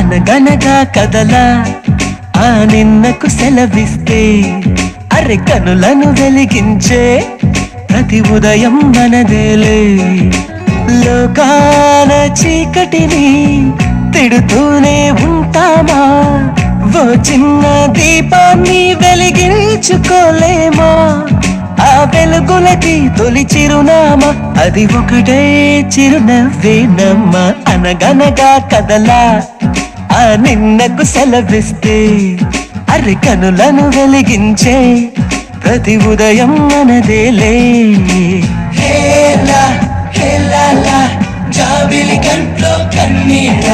అనగనగా కదలా ఆ నిన్నకు సెలవిస్తే అరె కనులను వెలిగించే ప్రతి ఉదయం మనదేలే లోకాల చీకటిని తిడుతూనే ఉంటామా ఓ చిన్న దీపాన్ని వెలిగించుకోలేమా ఆ వెలుగులకి తొలి చిరునామా అది ఒకటే చిరునవ్వేనమ్మా అనగనగా కదలా ఆ నిన్నకు సెలవిస్తే అరె కనులను వెలిగించే ప్రతి ఉదయం మనదేలే హేలా హేలా జాబిలి కంట్లో కన్నీళ్ళ